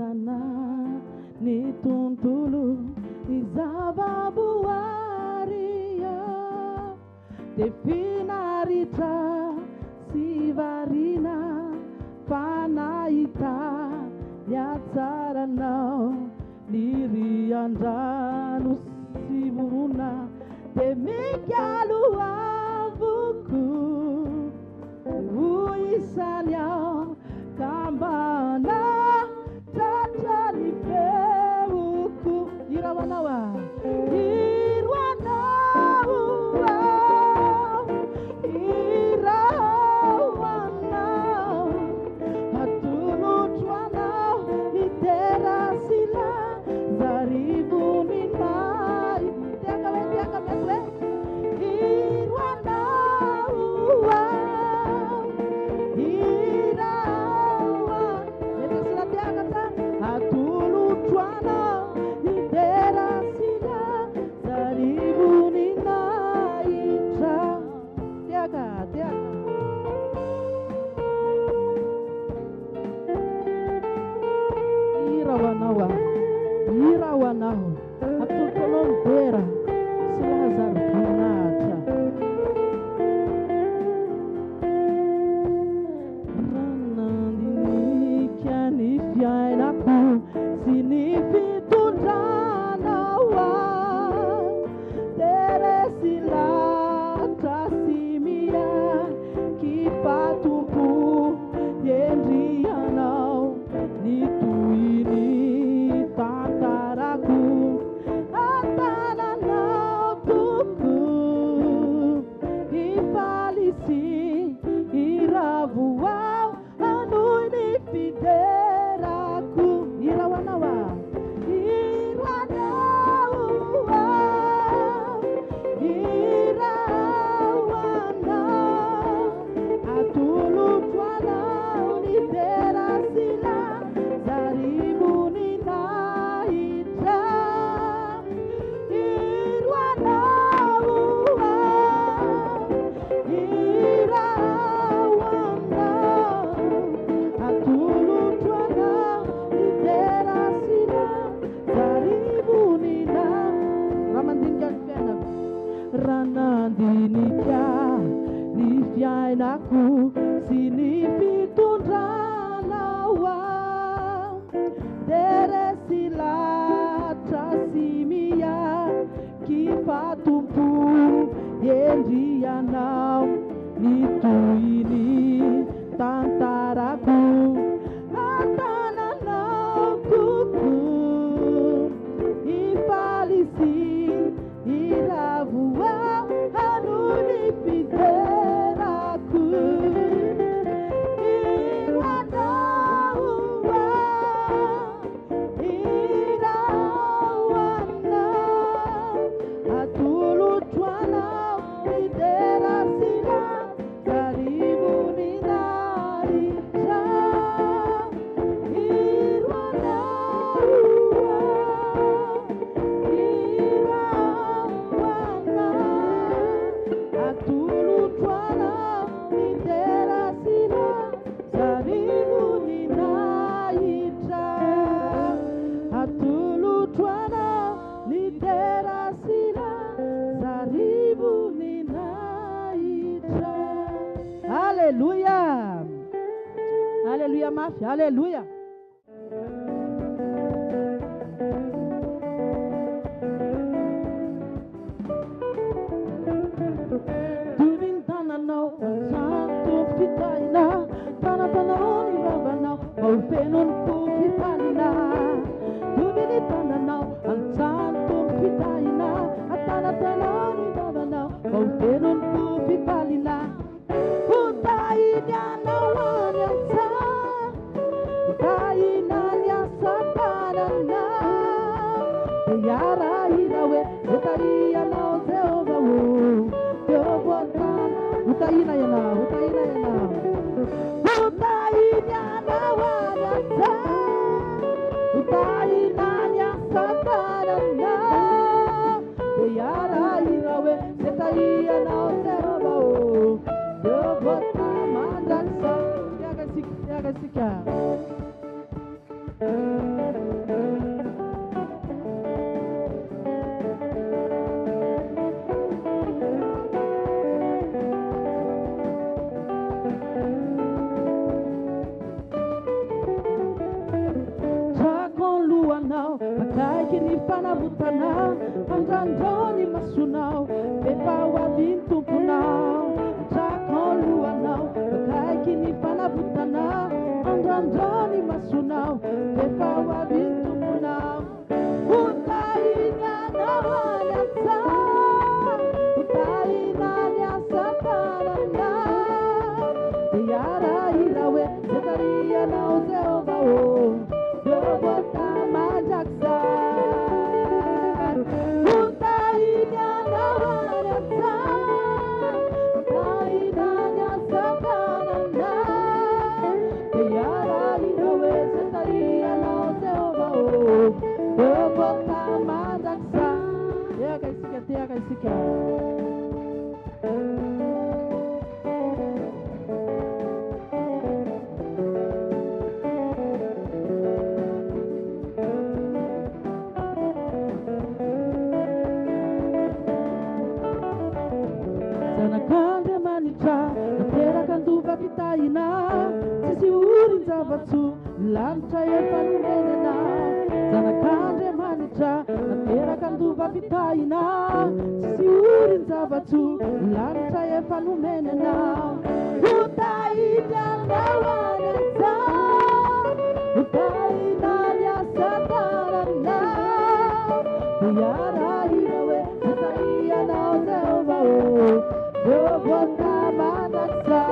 sana ni tontolo ny zavaboaria de finaritra sy varina fanahita ny hatsaranao ny rian-drano sy vorona de mikialo avoko ho isany ao kambana tratrany feoko irawanao irawanao irawanao hatolotroanao iterasila zarivony mai tiaka mesle irawanao Irawanao atutolontera silazar pinata ranandinikiani fiainaku sinifitundranawa teresila trasimia kipatumpu yendrianao nituini tantaraku atananau tuku ifalisi iravuau anuni fideraku irawanawa irawana atulutwana uniterasila zaribuni naitra irawana atulutwana uniterasila zaribuni na ramandingan fena ranandinika ni fiainaku sinifitundranawa teresila trasimia kipatumpu yendrianau nituini tantaraku atananau kuku ifalisi iravuau anuni fideraku irawana atulutwana iterasila zaribuni naitra irawana atulutwana iterasila zaribuni naitra atulutwana iterasila zaribuni naitra. Aleluia, aleluia mafia, aleluia. Tuvintananau santo fitaina tanatanau ibabanau olfenun kufipalina Tuvintananau santo fitaina tanatanau ibabanau olfenun kufipalina Utaina nawanyansa utaina nyasapanana yara hirawe utaria nao Jehova wo Jehova utaina yana utaina nawanyansa utaina nyasapanana yara hirawe utaria nao Jehova wo Jehova mandansa yaga sika fanavutanao andrandrony masonao efa ho avy ny tomponao atraka lohanao akaiky ny fanavutanao andrandrony masonao efa ho avy ny tomponao utainanao aliasa utainany asa tananao iarahira hoe zetarianao Jehova o Jehova majaksa utainanao aliasa utainany asa tananao iarahira hoe zetarianao Jehova o Jehova majaksa Tiaka isika zanakandre manitra nateraka ndova fitahina tsisy orin-javatso lanitra efa nomenana zanakandre manitra nateraka ndova fitahina tsisy orin-javatso lanitra efa nomenana utainanao aliasa utainany asa tananao iarahira hoe zetarianao Jehova o Jehova majaksa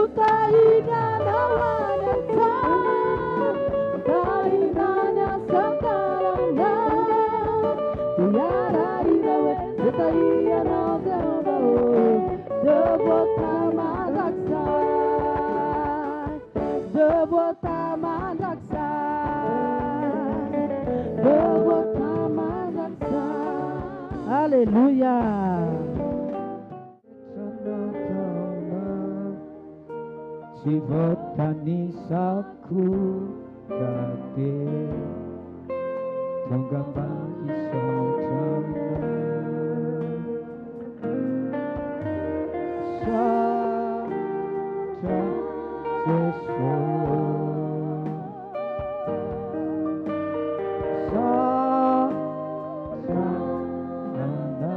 utainanao aliasa utainany asa tananao iarahira hoe zetarianao Jehova o Jehova majaksa Jehova majaksa Jehova majaksa Haleluya Sivotanisaku kate Tunggamba isautrana Satra sesu Satra ana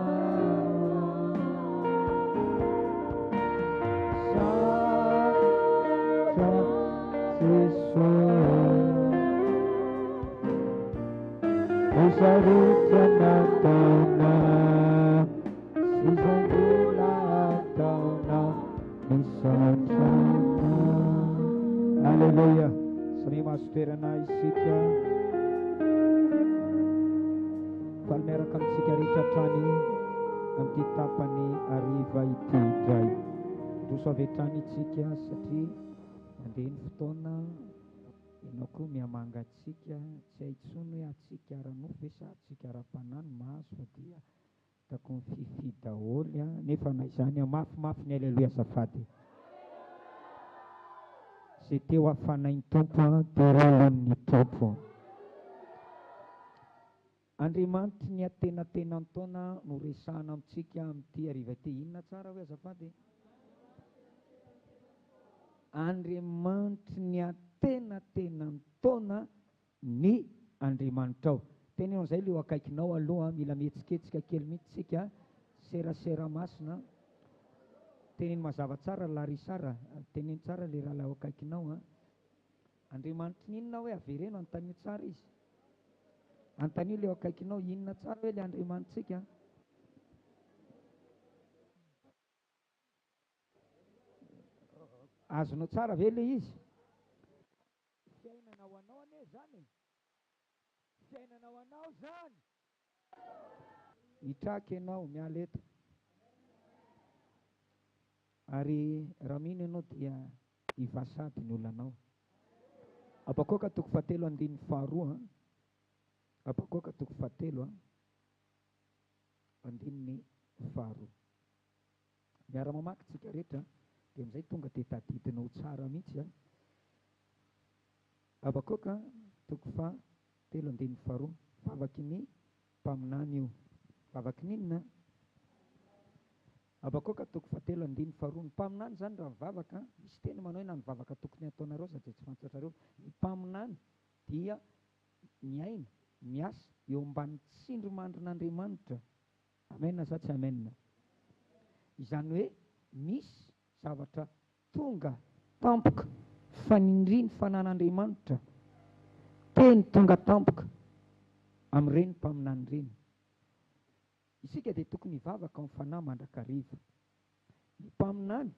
Usarutana tauna Sizangula tauna Misautrana Haleluya Sami masterana isika Falmeraka amintsika ritratrany amin'ny tapany ariva ity dray roso avy hatrany itsika satria mandeha ny fotoana ianao koa miamangatsika tsy haintsony hoe atsika ara-nofo ve sa atsika ara-panany mahazo fa dia tako ny fifi daholy nefa na izany mafimafy ny aleloia azafady zay teo hafanain'ny tompo terolon'ny tompo Andriamanitra ny atenatenany taona no resahana amintsika amin'ity ariva ity inona tsara hoe azafady Andriamanitra ny atenatenany taona ny Andriamanitra ao tenenao izay leo akaikinao aloha mila mihetsiketsika kely mihitsika serasera masina teneny mazava tsara larisara teneny tsara le raha lao akaikinao Andriamanitra ny inona hoe avereno antanio tsara izy antanio leo akaikinao inona tsara hoe le Andriamanitsika azonao tsara ve le izy fiainanao anao ane zany fiainanao anao zany hitraky ianao miala eto ary raha mino ianao dia hivasady ny olanao apakoka toko fahatelo andininy faharoa apakoka toko fahatelo andininy faharoa miara-mamaky tsika rehetra dia amin'izay tonga dia tadidinao tsara mihitsy apakoka toko fahatelo andininy faharoa vavaky ny mpaminany io vavaky ninona apakoka toko fahatelo andininy faharoa ny mpaminany zany raha mivavaka misy teny manao hoe na mivavaka tokony ataonareo satria tsy fantatrareo ny mpaminany dia ny aina miasa eo ambany tsindry mandrin'Andriamanitra. Amena sa tsy amena? Izany hoe misy zavatra tonga tampoka fanindriny fanan'Andriamanitra, teny tonga tampoka amin'ireny mpaminany ireny. Isika dia tokony hivavaka amin'ny fanahy mandrakariva. Ny mpaminany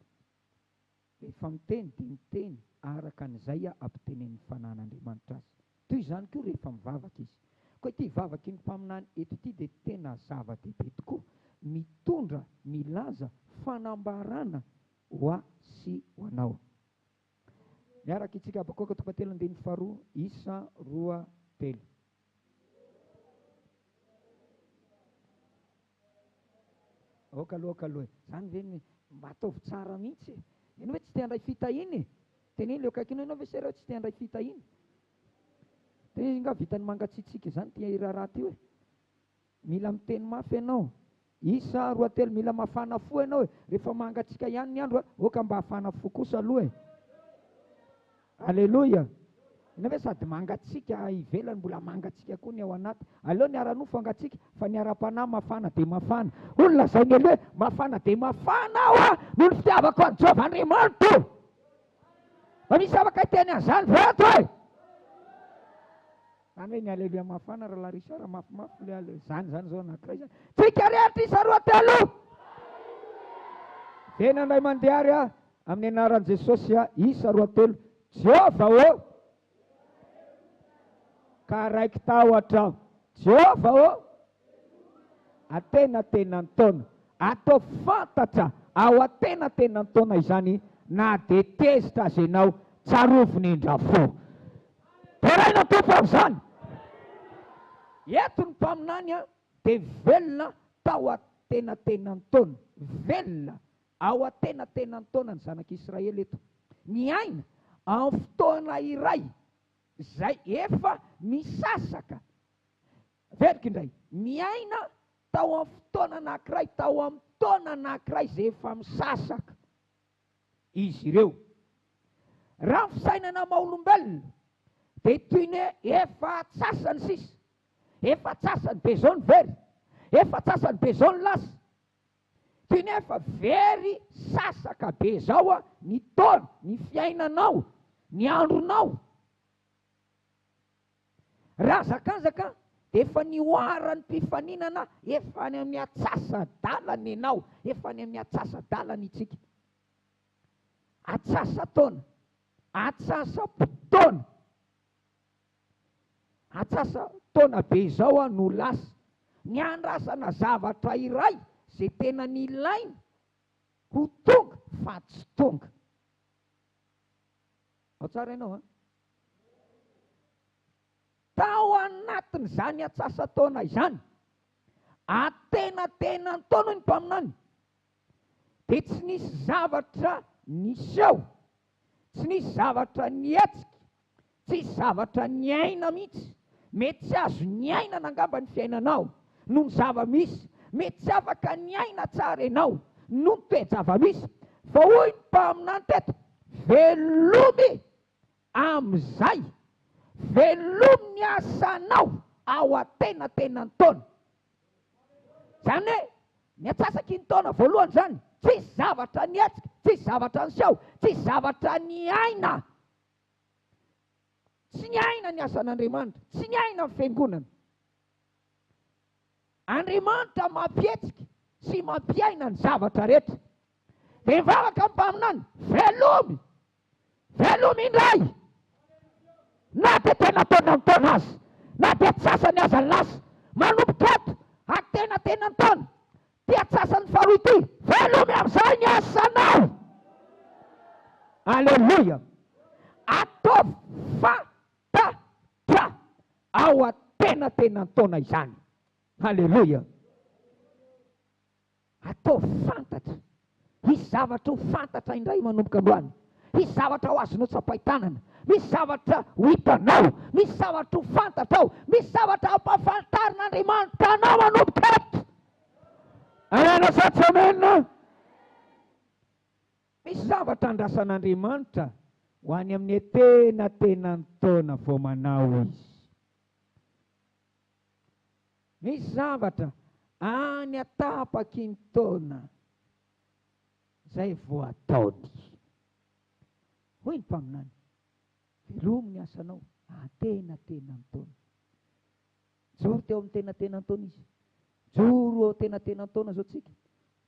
rehefa miteny dia miteny araka an'izay ampitenen'ny fanan'Andriamanitra azy. Toy izany koa rehefa mivavaka izy. Koa ity hivavaky ny mpaminany eto ity dia tena zava-dehibe tokoa, mitondra milaza fanambarana ho ahy sy ho anao. Miaraka itsika bakoaka tokatelo andiny faharoa, isa 2:3. Aloha zany ve mba ataovy tsara mihitsy. Ianao hoe tsy te handray fitahiny? Teneny leo kaikinao, ianao ve sereo tsy te handray fitahiny? Teneny nga vitany mangatsitsika zany tia iraharaha ty hoe mila miteny mafy ianao. Isa 2:3, mila mafana fo ianao. Rehefa mangatsika ihany ny andro, oka mba hafana fo kosa aloha e. Aleloia. Ianao ve sady mangatsika ivelany, mbola mangatsika koa ny ao anaty. Aleo ny ara-nofo angatsika, fa ny ara-panahy mafana dia mafana. Olona zay ny hoe mafana dia mafana aho noho ny fitiavako an'i Jehovah Andriamanitra. Fa misy afaka hiteny an'izany veto e. Zany hoe ny aleluia mafana raha larisara mafimafy le ale. Zany zao anankiray zany. Tsika rehetra isa 2:3. Tena indray mandeha ary amin'ny anaran'i Jesosy isa 2:3. Jehovah ka raiky tahotra. Jehovah atenatenany taona. Atao fantatra ao atenatenany taona izany, na dia tezitra azy ianao tsaroviny indrafo. Teraina tompo amin'izany. Eto ny mpaminany dia velona tao atenatenany taona. Velona ao atenatenany taona ny zanak'Israely eto. Miaina amin'ny fotoana iray zay efa misasaka. Verika indray, miaina tao amin'ny fotoana anankiray, tao amin'ny taona anankiray zay efa misasaka izy ireo. Raha ny fisainana maha-olombelona dia toy ny efa atsasany sisa, efa atsasany be zao ny very, efa atsasany be zao ny lasa, toy ny efa very sasaka be zao ny taona, ny fiainanao, ny andronao. Raha zakanzaka dia efa nioaran'ny mpifaninana, efa any amin'ny atsasa-dalana ianao, efa any amin'ny atsasa-dalana itsika. Atsasa-taona, atsasa-taona, atsasa-taona be zao no lasa. Ny andrasana zavatra iray zay tena nilaina ho tonga fa tsy tonga. Ao tsara ianao tao anatin'izany atsasa-taona izany, atenatenany taona ny mpaminany, dia tsy nisy zavatra niseho, tsy nisy zavatra nietsika, tsy zavatra niaina mihitsy. Mety tsy azo niaina nangamba ny fiainanao noho ny zava-misy, mety tsy afaka niaina tsara ianao noho ny toe-java-misy, fa hoy ny mpaminany teto, velomy amin'izay, velomy ny asanao ao atenatenany taona. Zany hoe ny atsasaky ny taona voalohany zany, tsy zavatra nietsika, tsy zavatra niseho, tsy zavatra niaina. Tsy niaina ny asan'Andriamanitra, tsy niaina ny fiangonana. Andriamanitra mampietsika sy mampiaina ny zavatra rehetra. Dia mivavaka amin'ny mpaminany, velomy, velomy indray. Na dia tena taona ny taona azy, na dia atsasany aza lasa, manomboka eto atenatenany taona, ty atsasany faharoa ity, velomy amin'izay ny asanao. Aleluia. Ataovy fantatra ao atenatenany taona izany. Aleluia. Ataovy fantatra. Misy zavatra ho fantatra indray manomboka androany. Misy zavatra ho azonao tsapaitanana, misy zavatra ho hitanao, misy zavatra ho fantatrao, misy zavatra ampahafantarin'Andriamanitra anao manomboka eto. Amena sa tsy amena? Misy zavatra andrasan'Andriamanitra ho any amin'ny atenatenany taona vao manao izy. misy zavatra any atapaky ny taona zay vo ataony. Hoy ny mpaminany, velomy ny asanao atenatena ny taona. Joro teo amin'ny tenatena ny taona izy. Joro tenatena ny taona zao tsika.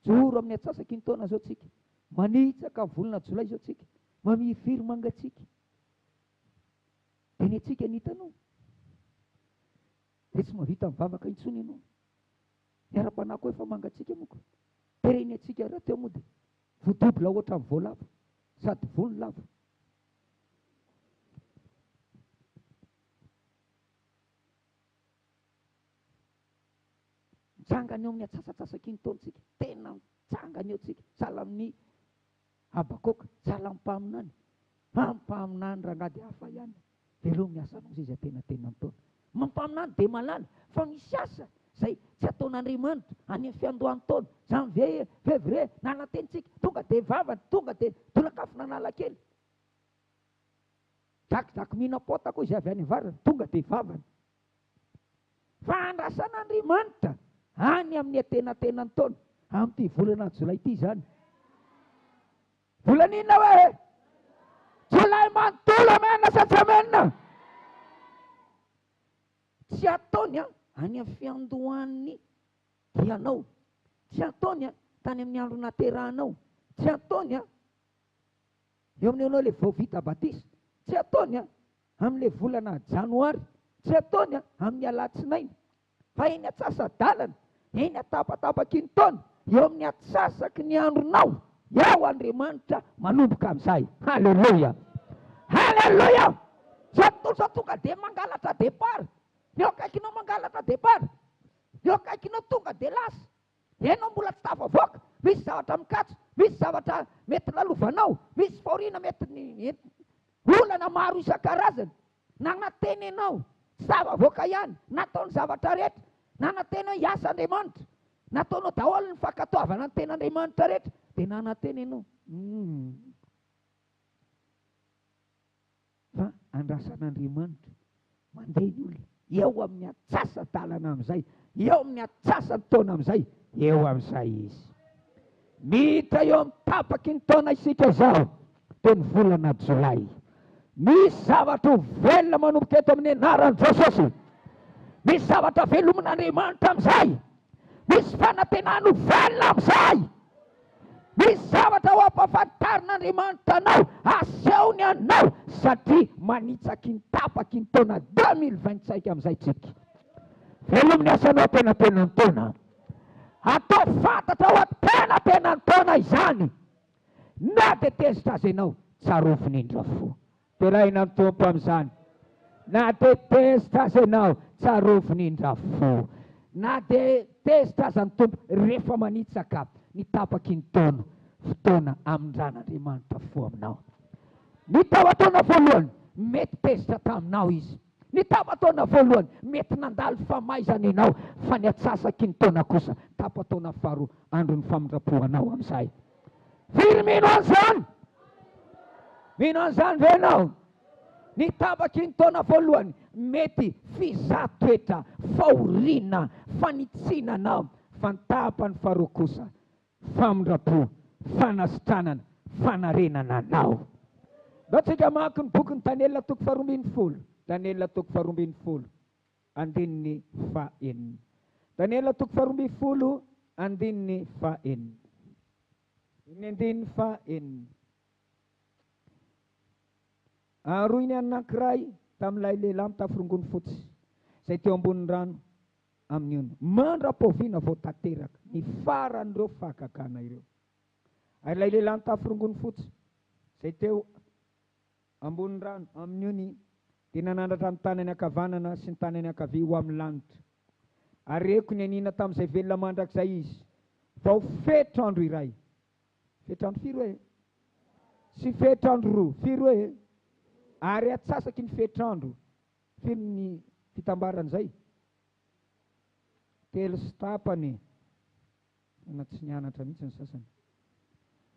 Joro amin'ny atsasaky ny taona zao tsika. Manitsaka volana jolay zao tsika. Mamifiry mangatsika. Eny atsika nitanao. Dia tsy mavita mivavaka intsony ianao. Miara-panako efa mangatsika moko. Pereny atsika raha teo moa dia vodobila ohatra amin'ny voalavo. Sady volo lavo. Mitsangany eo amin'ny atsasatsasaky ny taontsika. Tena mitsangany eo tsika. Sala amin'ny Habakoka, sala amin'ny mpaminany. Mpaminany rangady hafa ihany. Velomy asanao izy tena ny taona. Mampaminany dia malala fa misy asa zay tsy ataon'Andriamanitra any amin'ny fiandohan'ny taona. Janvier, février, nanatentsika tonga dia vavany, tonga dia tolakafona analakely. Dakidaky mihina-pota koa izy avy any varany, tonga dia vavany. Fa andrasan'Andriamanitra any amin'ny tenatena ny taona, amin'ity volana jolay ity zany. Volanina hoe jolay manontolo amena satramena. Tsy ataony any amin'ny fiandohan'ny dianao. Tsy ataony tany amin'ny andro naterahanao. Tsy ataony eo amin'ny anao le vao vita batisa. Tsy ataony amin'le volana janoary. Tsy ataony amin'ny alatsinainy. Fa eny atsasa-dalana, eny atapatapaky ny taona, eo amin'ny atsasaky ny andronao, eo Andriamanitra manomboka amin'izay. Halleluja. Halleluja. Sa tonga dia mangalatra départ. Eo akaikinao mangalatra départ. Eo akaikinao tonga dia lasa. Enao mbola tsy tafavoaka. Misy zavatra mikatso. Misy zavatra mety lalovanao. Misy faoriana mety olana maro isan-karazany. Nanatenenao tsy tafavoaka ihany. Nataony zavatra rehetra. Nanatenao hiasa Andriamanitra. Nataonao daholo ny fankatoavana ny ten'Andriamanitra rehetra. Dia nanatenenao. Fa andrasan'Andriamanitra mandeha ny olona. Eo amin'ny atsasa-dalana amin'izay. Eo amin'ny atsasa-ny taona amin'izay. Eo amin'izay izy. Mita eo amin'ny tapaky ny taona isika izao. Teo ny volana jolay. Misy zavatra velona manomboka eto amin'ny anaran'i Jesosy. Misy zavatra velomin'Andriamanitra amin'izay. Misy fanantenana velona amin'izay. Misy zavatra ho ampahafantarin'Andriamanitra anao, asehony anao, satria manitsaky ny tapaky ny taona 2025 amin'izay tsika. Velomin'ny asanao tenatena ny taona. Atao fantatra ho tenatena ny taona izany. Na dia tezitra azy ianao, tsaroviny indra fo. Terahina ny tompo amin'izany. Na dia tezitra azy ianao, tsaroviny indra fo. Na dia tezitra azy ny tompo rehefa manitsaka ny tapaky ny taona, fotoana amindran'Andriamanitra fo aminao. Ny taona voalohany mety tezitra taminao izy. Ny taona voalohany mety nandalo famaizana ianao, fa ny atsasaky ny taona kosa tapataona faharoa andron'ny famindrapoanao amin'izay. Firy mino an'izany? Mino an'izany ve ianao? Ny tapaky ny taona voalohany mety fizatoetra, fahoriana, fanitsinana, fa ny tapany faharoa kosa famindrapo, fanasitranana, fanarenana anao. Batsika mamaky ny boky ny Daniela toko 12. Daniela toko 12, andininy fahaenina. Daniela toko 12, andininy fahaenina. Ny andininy fahaenina. Aroiny anankiray tamin'ilay lehilahy mitafirongony fotsy, izay teo ambonin'ny rano amin'ny ona. Mandra-poviana vao tanteraka ny faran'ireo fahakakana ireo. Ary ilay lehilahy mitafirongony fotsy, izay teo ambonin'ny rano amin'ny ony, dia nanandratra ny tanany ankavanana sy ny tanany ankavia ho amin'ny lanitra. Areko ny anina tamin'izay velona mandrakizay izy. Vao fetrandro iray. Fetrandro firy hoe? Sy fetrandro roa. Firy hoe? Ary atsasaky ny fetrandro. Firy ny fitambaran'izay? 3 sy tapany. Tsy nianatra mihitsy ny sasany.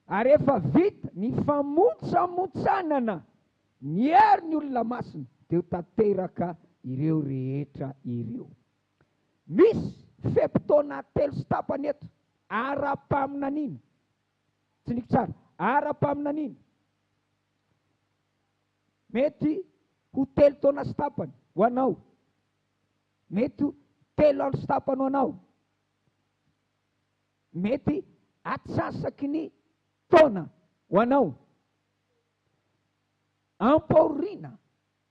Ary efa vita ny famotsamotsanana ny hery ny olona masina, dia ho tanteraka ireo rehetra ireo. misy fepotona telo sy tapany eto, ara-paminanina, tsiniko tsara, ara-paminanina, mety ho telo taona sy tapany ho anao, mety ho telo andro sy tapany ho anao, mety atsasaky ny taona ho anao. Ampahoriana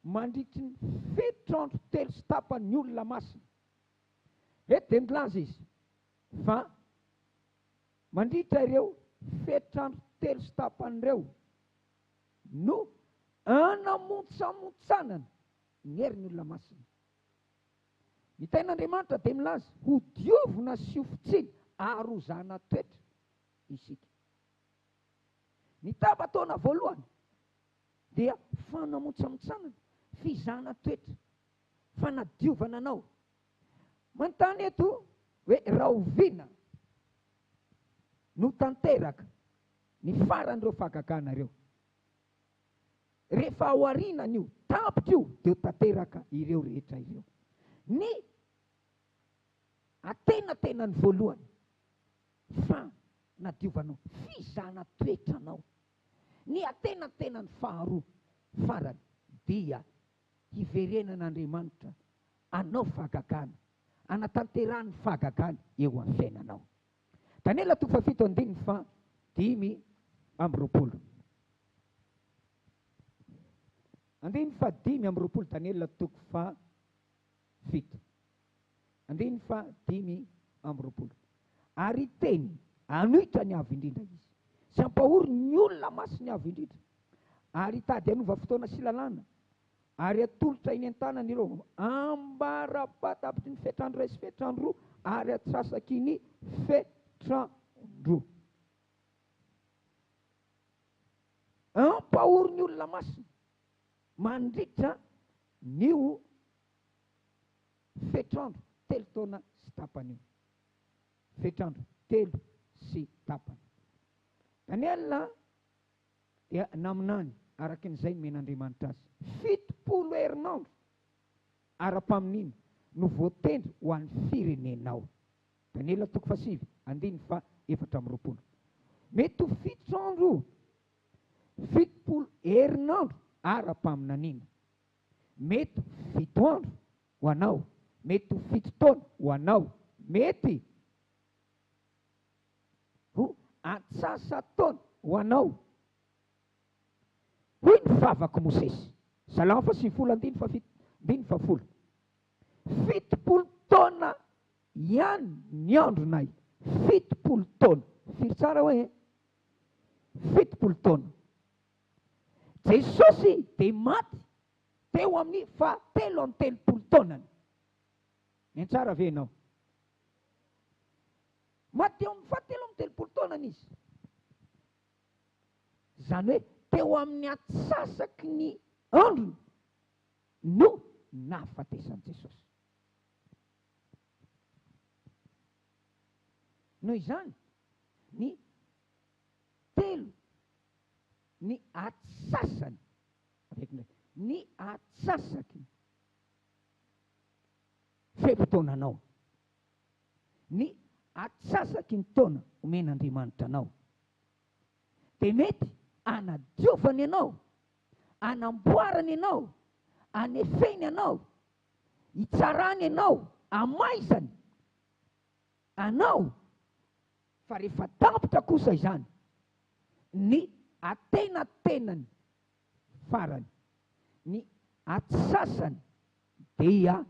mandritry ny fetotrandro telo sy tapany ny olona masina. Eto dia milaza izy fa mandritra ireo fetotrandro telo sy tapany ireo no anamontsamontsanana ny herin'ny olona masina. Ny ten'Andriamanitra dia milaza ho diovina sy ho fitsiny ary ho zana toetra isika. Ny tampataona voalohany dia fanamontsamontsanana, fizana toetra, fanadiovana anao. Manontany eto hoe raha oviana no tanteraka ny faran'ireo fahagagana ireo. Rehefa ao aorianan'io tapitra io dia ho tanteraka ireo rehetra ireo. Ny atenatenany voalohany fanadiovanao, fizana toetra anao. Ny atenatenany faharoa farany dia hiverenan'Andriamanitra anao fahagagana, anatanterahany fahagagana eo amin'ny fiainanao. Daniela 7:5 amby roapolo. 5 amby roapolo, Daniela 7:5 amby roapolo. Ary teny anohitra ny avy indrindra izy, sy ampahory ny olona masiny avy indrindra, ary tady anova fotoana sy lalàna, ary atolotra eny an-tanany ireo ambarapatapitry ny fetrandro iray sy fetrandro roa, ary atsasaky ny fetrandro. Ampahory ny olona masina mandritra nio fetrandro telo taona sy tapany io. Fetrandro telo sy tapany. Daniela dia naminany araka n'izay men'Andriamanitra azy. 70 herinandro ara-paminina no voatendry ho an'ny firenenao. Daniela 7:4. Mety ho 7 andro, 70 herinandro ara-paminanina. Mety 7 andro ho anao, mety ho 7 taona ho anao, mety ho atsasa-taona ho anao. Hoy ny vavaka Mosesy, Salamo 8:10. 70 taona ihany ny andronay, 70 taona. Firy tsara hoe 70 taona. Jesosy dia maty teo amin'ny 7 taonany. Ny tsara ve ianao? Maty teo amin'ny 7 taonany izy. Zany hoe teo amin'ny atsasaky ny androny no nahafatesan'i Jesosy. Noho izany ny telo, ny atsasany, ny atsasaky fepitaonanao, ny atsasaky ny taona omen'Andriamanitra anao, dia mety anadiovany ianao, anamboarany ianao, anefeny ianao, hitsarany ianao, amaizany anao. Fa rehefa tapitra kosa izany, ny atenatenany farany, ny atsasany dia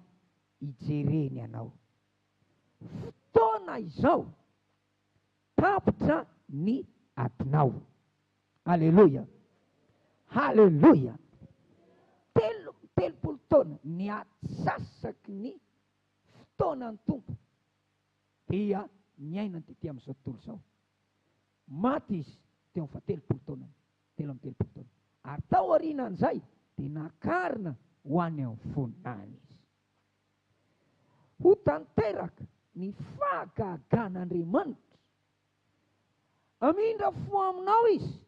hijereny anao. Fotoana izao tapitra ny adinao. Halleluja, halleluja. 70 taona ny atsasaky ny fotoanany tompo dia miaina ny tety amin'izao tontolo izao. Maty izy teo amin'ny 7 taona, 7 taona. Ary tao aorianan'izay dia nakarina ho any amin'ny voninany izy. Ho tanteraka ny fahagagan'Andriamanitra, amindra fo aminao izy,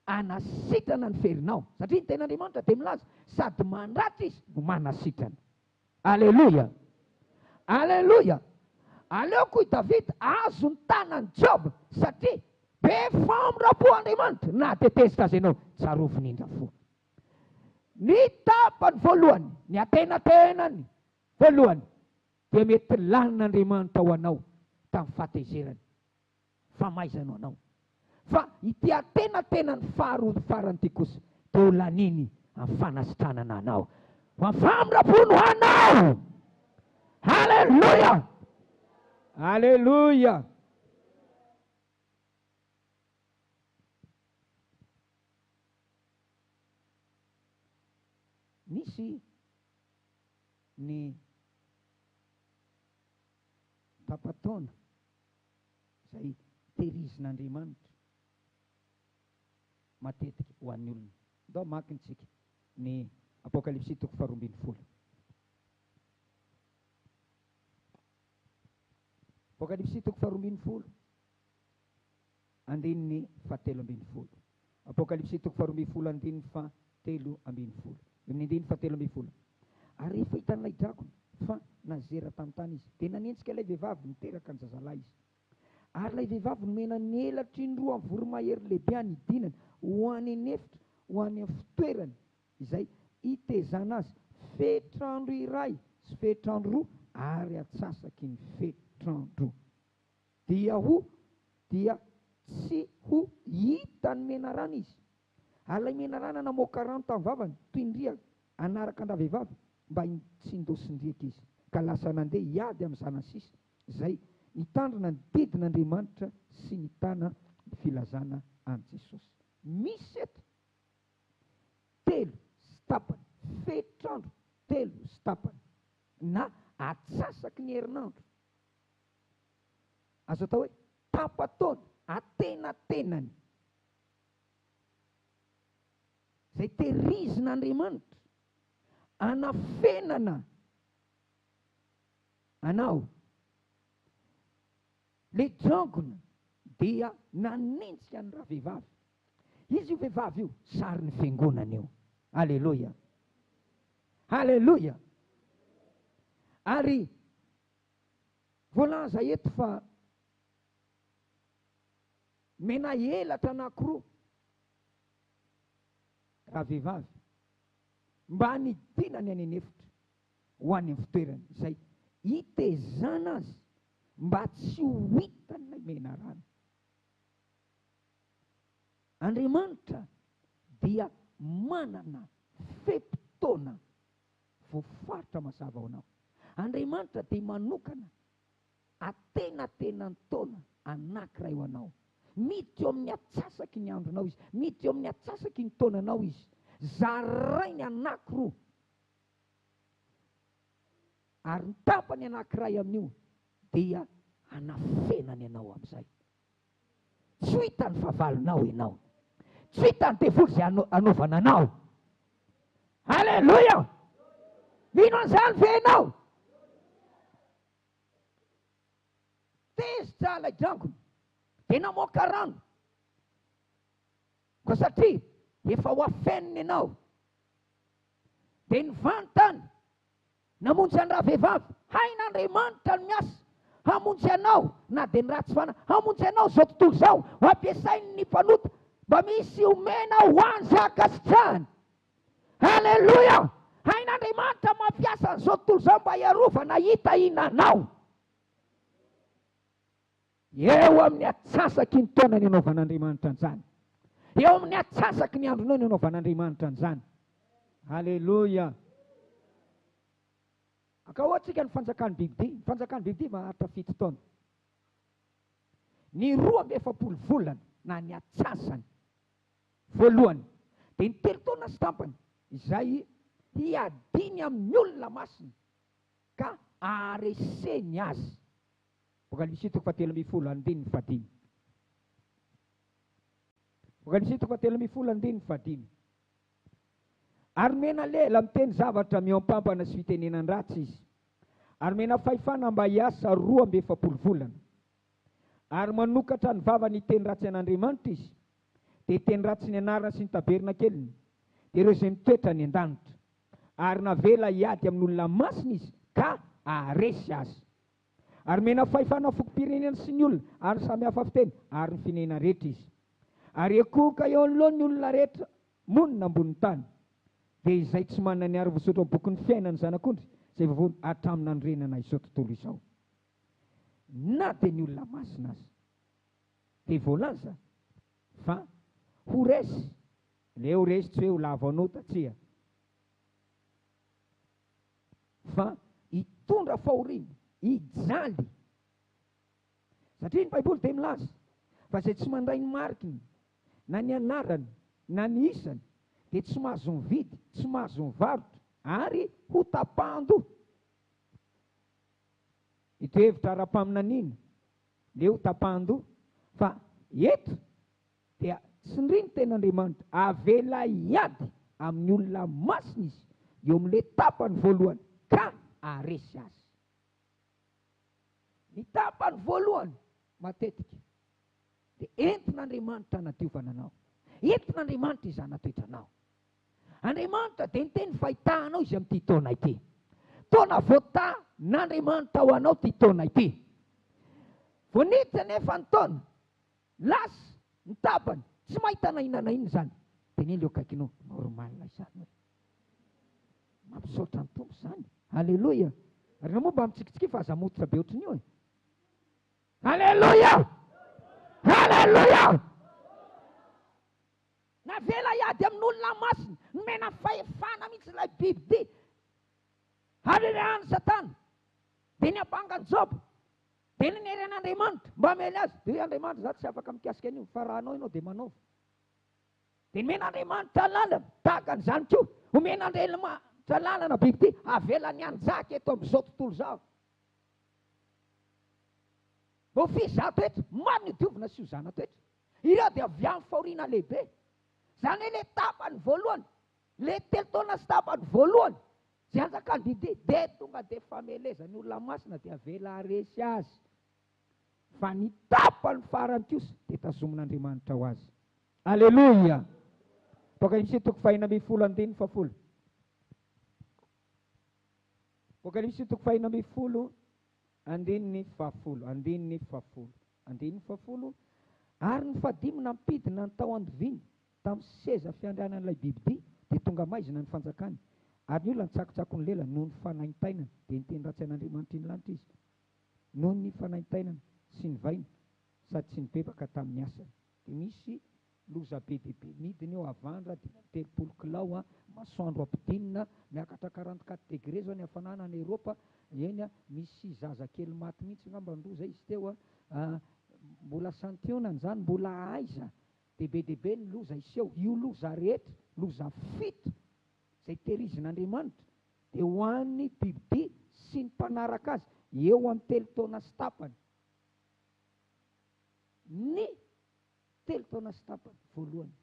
anasitrana ny ferinao. Satria ny ten'Andriamanitra dia milaza sady mandratra izy no manasitrana. Alleluja. Aleloia. Aleoko i Davida azo ny tanany Job satria be famirapo Andriamanitra na tetezitra azy ianao tsaroviny indra fo. Ny tapany voalohany, ny atenatenany voalohany dia mety lanin'Andriamanitra ho anao tamin'ny fahatezerany, famaizanao anao. Fa ity atenatenany faharoa farany ity kosa dia ho laniny amin'ny fanasitranana anao, amin'ny famirapono ho anao. Haleluia. Aleluia. Misy ny tapataona izay tehirizin'Andriamanitra matetika ho an'ny olona. Ndao makintsika ny Apokalipsy 12. Apokalipsy 12, andininy 17. Apokalipsy 12, andininy 17. Ny andininy 17. Ary rehefa hitan'ilay drakona fa nazera tamin'ny tany izy, dia nanenjika ilay vehivavy niteraka ny zazalahy izy. Ary ilay vehivavy nomena ny elatry ny roa amin'ny voromahery lehibe any idinany ho any anefitra, ho any amin'ny fitoerany izay hitezana azy fetrandro iray sy fetrandro roa ary atsasaky ny fetrandro. Dia tsy ho hita ny menarana izy. Ary ilay menarana namoaka rano tamin'ny vavany toy ny riaka anaraka andraha vehivavy mba tsy indosindriaka izy, ka lasa nandeha hiady amin'ny zanasisa izay nitandrina ny didin'Andriamanitra sy nitana ny filazana an' Jesosy. Misy eto 3 sy tapany, fetrandro 3 sy tapany, na atsasaky ny herinandro. Azo atao hoe tapataona, atenatenany izay tehirizin'Andriamanitra anafenana anao. Le drangona dia nanenjika ny raha vehivavy. Izy io vehivavy io sary ny fiangonana io. Aleluia. Aleluia. Ary voalaza eto fa mena elatra anankiroa raha vehivavy mba nidinany any anefitra ho any amin'ny fitoerany izay hitezana azy mba tsy ho hitan'ilay menarana. Andriamanitra dia manana fepotona voafaritra mazava ho anao. Andriamanitra dia manokana atenatenany taona anankiray ho anao. Miditra eo amin'ny atsasaky ny andronao izy, miditra eo amin'ny atsasaky ny taonanao izy, zarainy anankiroa. Ary ny tapany anankiray amin'io dia anafenany ianao amin'izay. Tsy ho hitany fahavalonao ianao, tsy ho hitany devoly izay anaovana anao. Aleluia. Mino an'izany ve ianao? Tezitra ilay drangona dia namoaka rano, ko satria efa ho afeniny ianao. Dia nivantany namonjy any raha vehivavy, hain'Andriamanitra ny miasa hamonjy anao, na dia ny ratsy fana hamonjy anao zao tontolo izao, ho ampiasainy ny mpanota mba misy omena ho any zakasitrahany. Aleluia. Hain'Andriamanitra mampiasa an'izao tontolo izao mba hiarovana hitahinanao eo amin'ny atsasaky ny taonany anaovan'Andriamanitra an'izany, eo amin'ny atsasaky ny andronao ny anaovan'Andriamanitra an'izany. Aleluia. Akahoantsika ny fanjakan'ny bibidia. Ny fanjakan'ny bibidia maharitra 7 taona. Ny 12 volana na ny atsasany voalohany dia ny 3 taona sy tampany izay hiadiny amin'ny olona masina ka areseny azy. Apokalipsy 17, andininy 15. Apokalipsy 17, andininy 15. Ary mena lela miteny zavatra miompampana sy fitenenan ratsy izy. Ary mena fahefana mba hiasa 12 volana. Ary manokatra ny vavany hiteny ratsy an'Andriamanitra izy. Dia hiteny ratsy ny anarany sy ny taberna keliny. Dia ireo izay mitoetra ny an-danitra. Ary navela hiady amin'olona masina izy ka aresy azy. Ary mena fahefana fokom-pirenena sy ny olona ary samy hafa fiteny ary ny firenena rehetra izy. Ary ekoka eo anoloany ny olona rehetra monina ambony tany. Dia izay tsy manana ny ary voasoratra amin'ny bokin'ny fiainany zanak'ondry izay voavory hatramin'ny andrenana izao tontolo izao. Na dia ny olona masina azy dia voalaza fa ho resy. Le ho resy tsy hoe ho lavanao tatsia, fa hitondra fahoriana, hijaly. Satria ny Baiboly dia milaza fa izay tsy mandray ny marikiny na ny anarany na ny isany dia tsy mahazo mividy, tsy mahazo mivarotra ary ho tapahando. Ito hevitra ara-paminaniana le ho tapahando, fa eto dia tsy ny ten'Andriamanitra avela hiady amin'ny olona masina izy eo amin'ilay tapany voalohany ka aresy azy. Ny tapany voalohany matetika dia entin'Andriamanitra nadiovana anao, entin'Andriamanitra izany natoetranao. Andriamanitra dia niteny fahitahanao izy amin'ity taona ity. Taona voata n'Andriamanitra ho anao ty taona ity. Vonitsy nefa ny taona, lasa ny tapany, tsy mahita na inona na inona izany. Teneny eo akaikinao, normal izany. Mampisaotra ny tompo izany. Halleloja. Ary na moa mba mitsikitsiki fa aza mototra be ohatry n'io. Halleloja! Halleloja! Navela hiady amin'olona masina, nomena fahefana mihitsy ilay biby harerehan'ny Satana, dia ny ampangany Job, dia ny neren'Andriamanitra mba hamely azy. Dia Andriamanitra za tsy afaka mikasika an'io, fa raha anao ianao dia manaova. Dia nomen'Andriamanitra lalana tahaka an'izany koa, omen'Andriamanitra lalana biby ity avela ny anjaka eto amin'izao tontolo izao. Vao fiza toetra, maro ny diovina sy io zana toetra. Ireo dia avy amin'ny fahoriana lehibe. Zany hoe le tapany voalohany, le telo taona sy tapany voalohany, zay anjakany didy dia tonga dia famelezany olona masina dia avela aresy azy. Fa ny tapany farany kosa dia tazomin'Andriamanitra ho azy. Alleluia. Apokalipsy toko faha 6:10. Apokalipsy toko faha 6:10. Ary ny fadimy nampidina ny tao andiviny tamin'ny seza fiandrianan'ilay bibidy dia tonga maizina ny fanjakany. Ary ny olona nitsakotsako ny lela noho ny fanaintainana, dia niteny ratsy an'Andriamanitra iny lanitra izy. Noho ny fanaintainana sy ny vaina sady tsy nibebaka tamin'ny asany. Dia misy loza be dia be midiny eo avandra dia 30 kilao masoandro ampidinina miakatra 44 degré zao ny hafanana any Eropa. Eny misy zazakely maty mihitsy ngamba ny loza izy teo mbola santionany zany, mbola aiza dia be ny loza iseho. Io loza rehetra, loza fito izay terizin'Andriamanitra dia ho an'ny bibidy sy ny mpanaraka azy eo amin'ny 3 taona sy tapany. Ny 3 taona sy tapany voalohany,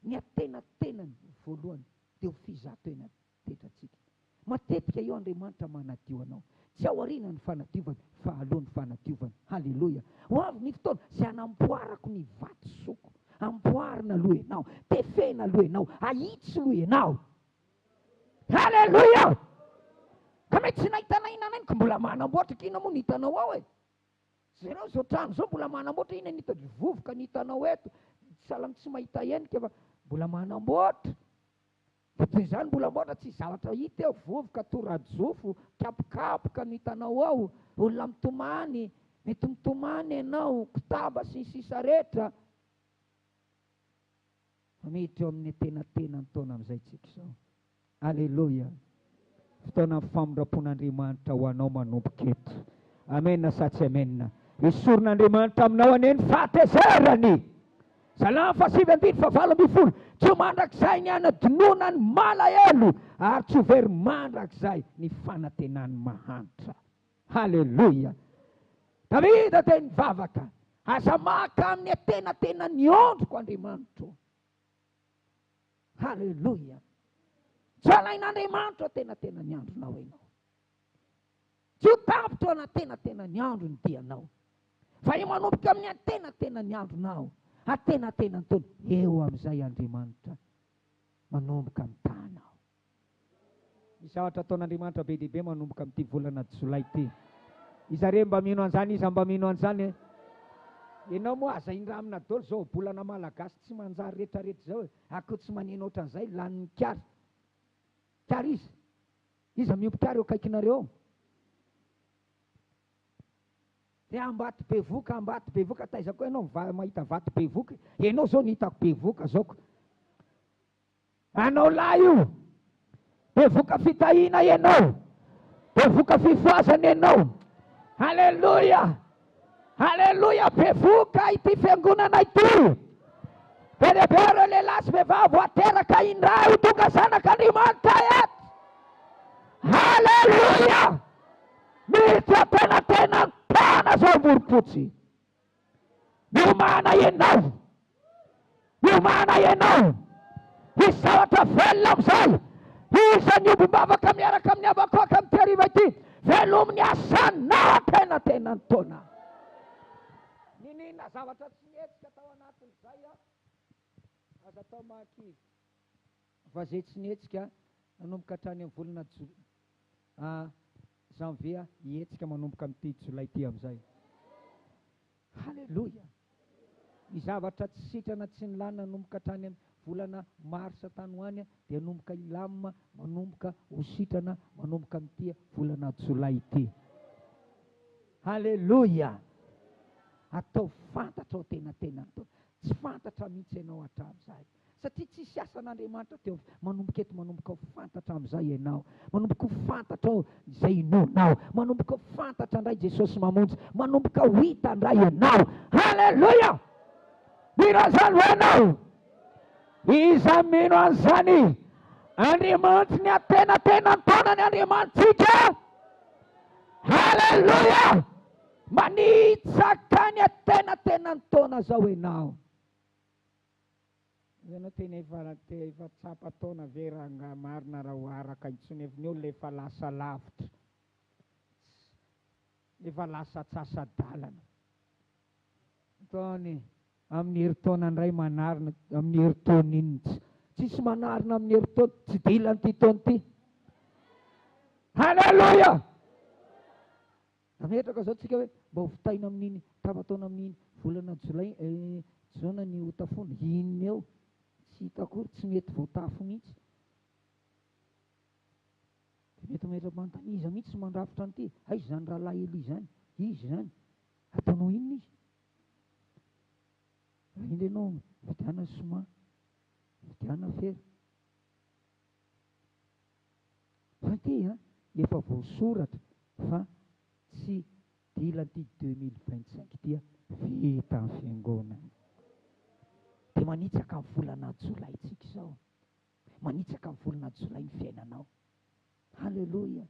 ny atenatenany voalohany dia ho fizato-ena tetratsika. Matetika eo Andriamanitra manadio anao, tsy ao aoriana ny fanadiovany fa aloha ny fanadiovany. Halleloja. Ho avy ny fotoana izay hanamboarako ny vatosoko, amboarina aloha ianao, tefena aloha ianao, ahitsy aloha ianao. Halleluja. Ka mety tsy nahitana inana iny, ka mbola manamboatra kina moa nitanao ao e. Zereo zao trano zao mbola manamboatra, ina nita vovoka nitanao eto, salam tsy mahita endrika fa mbola manamboatra. Dia izany mbola mboatra tsy zavatra hita eo, vovoka torajofo, kapokapoka nitanao ao, olona mitomany, mety mitomany ianao, kitaba sy sisa rehetra. Miditra eo amin'ny tenatenany taona amin'izay tsika izao. Alleluja. Fotoana famindrapon'Andriamanitra ho anao manomboka eto. Amen sa tsy amen. Esorin'Andriamanitra aminao aneny fahatezerany. Salamo 7:20. Tsy mandrakizay ny anadinonany malahelo ary tsy very mandrakizay ny fanantenany mahantra. Halleluja. Davida dia nivavaka, aza maka amin'ny atenatena ny ondroko Andriamanitra. Halleluja. Jalain'Andriamanitra atenatena ny andronao ianao. Tsy ho tapitra anatenatena ny andro ny dianao, fa io manomboka amin'ny atenatena ny andronao. Atenatena ny taona eo amin'izay Andriamanitra manomboka amin'ny tanao. Misy zavatra ataon'Andriamanitra be dehibe manomboka amin'ity volana Jolay ity. Izare mba mino an'izany, iza mba mino an'izany. Ianao moa aza indramina daholo zao bolana malagasy tsy manjary rehetrarehetra zao. Ako tsy maneno ohatran'izay lanin'ny kiary. Kiary izy. Iza miompy kiary eo akaikinareo. Dia ambato be voka, taiza koa ianao mahita vato be voka. Ianao zao ny hitako be voka zaoko. Anao lahy io. Be voka fitahina ianao. Be voka fifoasana ianao. Halleluja. Halleluja, be voka ity fiangonana ity. Be lehibe reo lehilahy sy vehivavy ateraka indray ho tonga zanak'Andriamanitra eto. Halleluja. Miditra tena tana zao moropotsy. Miomana ianao. Miomana ianao. Hisy zavatra velona amizay. Isan'ny omby-bavaka miaraka amin'ny abakoaka amin'ny hariva ity. Velomin'ny asanao tena taona. Ninina zavatra tsy nietsika tao anatin'izay aza atao mahakivy. Fa zay tsy nietsika nanomboka hatrany amin'ny volana janvier hietsika manomboka amin'ity Jolay ity amin'izay. Halleluja. Ny zavatra tsy sitrana tsy nilana nanomboka hatrany amin'ny volana marsa tany hoany dia nanomboka ilamina manomboka ho sitrana manomboka amin'ity volana Jolay ity. Halleluja. Atao fantatra ao tena tsy fantatra mihitsy ianao hatramin'izay. Satria tsisy asan'Andriamanitra teo manomboka eto manomboka ho fantatra amin'izay ianao. Manomboka ho fantatra ao izay inonao. Manomboka ho fantatra indray Jesosy mamonjy. Manomboka ho hita indray ianao. Halleluja. Mirazany ho ianao. Iza mino an'izany. Andriamanitra ny atena taonany Andriamanitsika. Halleluja. Manitsaka ny atena taona zao ianao. Ianao tena efa tsapa taona ve raha marina raha ho araka intsony eviny eo lefa lasa lavitra. Efa lasa tsasa-dalana. Taony amin'ny herintaona indray manarina amin'ny herintaona iny tsisy manarina amin'ny herintaona tsy dilany ity taona ity. Halleluja. Ametraka zao tsika hoe mba ho vitaina amin'iny tapataona amin'iny volana Jolay zona ny hotafony iny eo tsy hitakory tsy mety voatafo mihitsy. Mety metra manontany iza mihitsy mandrafitra an'ity. Aiza zany rahalahy Eli zany. Izy zany ataonao inona izy. Indray ianao vidiana soma, vidiana fery. Fa ity efa voasoratra fa tsy dilan'ity 2025 dia vita amin'ny fiangonana. Dia manitsaka amin'ny volana Jolay tsika izao. Manitsaka amin'ny volana Jolay ny fiainanao. Halleluja.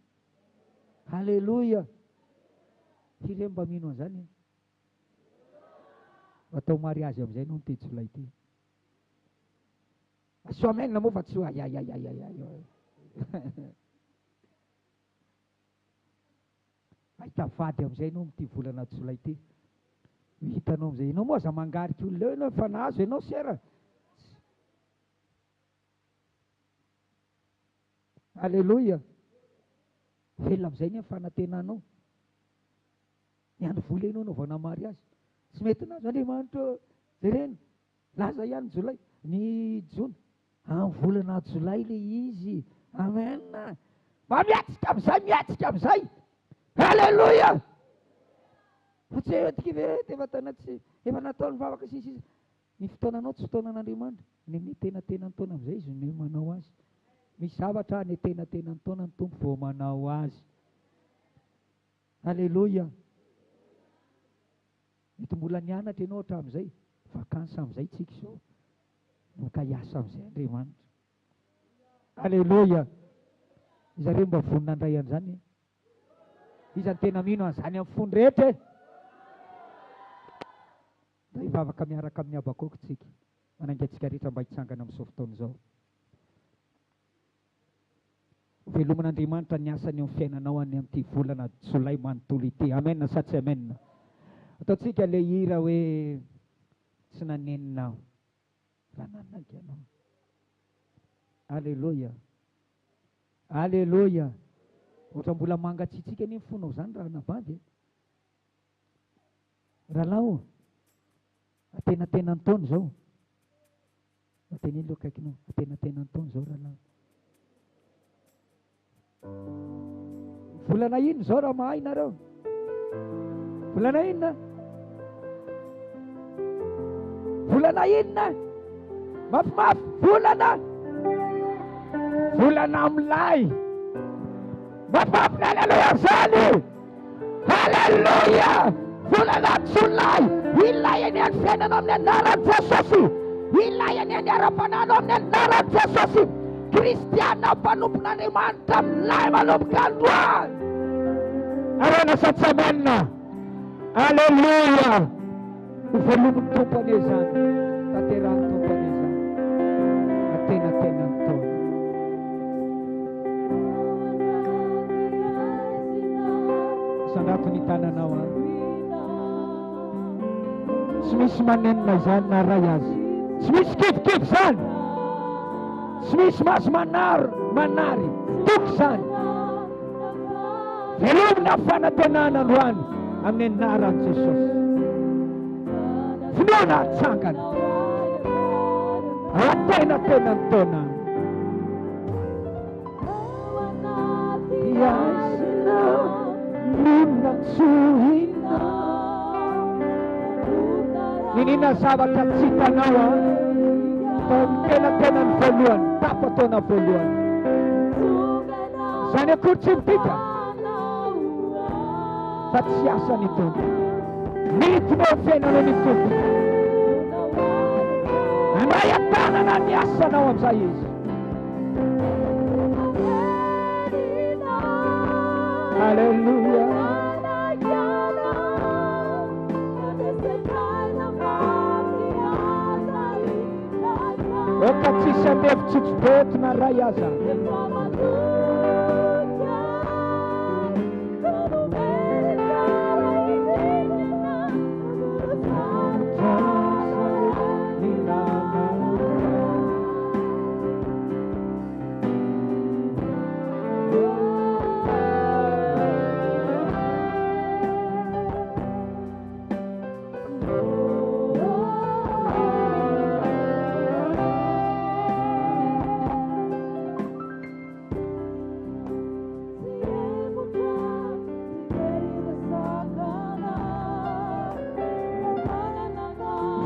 Halleluja. Firy mba mino an'izany. Atao mariazy amin'izay no ny Jolay ity. Asio amenina moa fa tsy ho ay. Ahita vady amin'izay no amin'ity volana Jolay ity. Hitanao amin'izay. Ianao moa aza mangarika olona eo ianao efa nahazo ianao sera. Halleluja. Velona amin'izay ny fanantenanao. Ny andro vola ianao vao namariazy. Tsy mety nazo Andriamanitra jereny. Laza ihany Jolay. Ny Jona. Amin'ny volana Jolay le izy. Amen. Mba miatsika amin'izay. Halleluja. Fa tsy etika ve efa tanatsy efa nataony vavaka sisy. Ny fotoananao tsy fotoanan'Andriamanitra. Ny amin'ny tenatenany taona amin'izay izy no manao azy. Misy zavatra ny tenatenany taona ny tompo vao manao azy. Halleluja. Mety mbola nianatra ianao hatramin'izay. Vakansa amin'izay tsika izao. Moka hiasa amin'izay Andriamanitra. Halleluja. Zareo mba vonina andray an'izany. Iza tena mino an'izany amin'ny fony rehetra. Da hivavaka miaraka amin'ny abakoko tsika. Manangatsika rehetra mba hitsangana amin'izao fotoana izao. Velomin'Andriamanitra ny asany amin'ny fiainanao any amin'ity volana Jolay manontolo ity. Amen sa tsy amen. Ataontsika le hira hoe tsy naneninao raha nanagy anao. Halleluja. Aleloia. Ohatra mbola mangatsiatsika ny fonao zany raha navady. Rahalao, atenatenany taona zao. Ateny aloha akaikinao, atenatenany taona zao rahalao. Volana ino zao raha mahay nareo? Volana inona? Volana inona? Mafimafy, volana? Volana amilay. Mafimafy, haleluya zany. Haleluya. Volana Jolay. Ilayany any fiainana amin'ny anaran'i Jesosy. Ilayany any ara-pananao amin'ny anaran'i Jesosy. Kristiana mpanompon'Andriamanitra milay manomboka androany. Arena satsamanina. Haleluya. Uvelom'ny tompany izany. Tanterahany tompany izany. Atenatenany taona. Sanato ny tananao a. Tsy misy manenina izany na ray azy. Tsy misy kivikivy zany. Tsy misy maso manary. Toky zany. Velomina fanantenana androany amin'ny anaran'i Jesosy. Finoana atsangana. Atenatenany taona. Iaisina ninatsohina. Ninina zavatra tsy hitanao a. Tao tenatenany voalohany. Tapatonà voalohany. Zany akory tsy mitika. Fa tsy asany tompo. Mitinao fiainanao ny tompo. Andray an-tanana ny asanao amin'izay izy. Haleluya. Oka tsisy andevo tsotsobotina ray aza.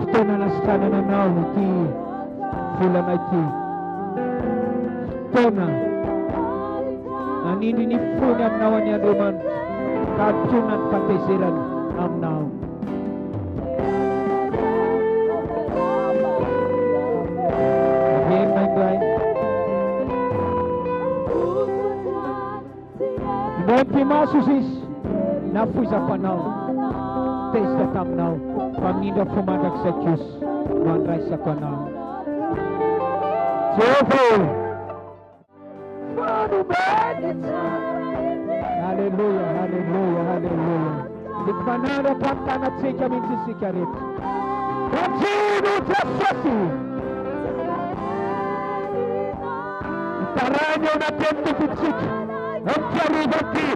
Fotoana nasitranananao ity volana ity. Fotoana nanindry ny fony aminao any Andriamanitra ka ampiona ny fatezerany aminao. Averina indray. Mompimaso izy nafoizam-panao tezitra taminao. Pamindra fomandrak'izay Krisy no andraisako anao. Jehova fanomeny tsara. Haleluya, haleluya, haleluya. Nifanaraka amin'ny tanantsika mihitsy isika rehetra. Ajino Jesosy. Itarany ao anatin'ny tombontsika ampiariva ty.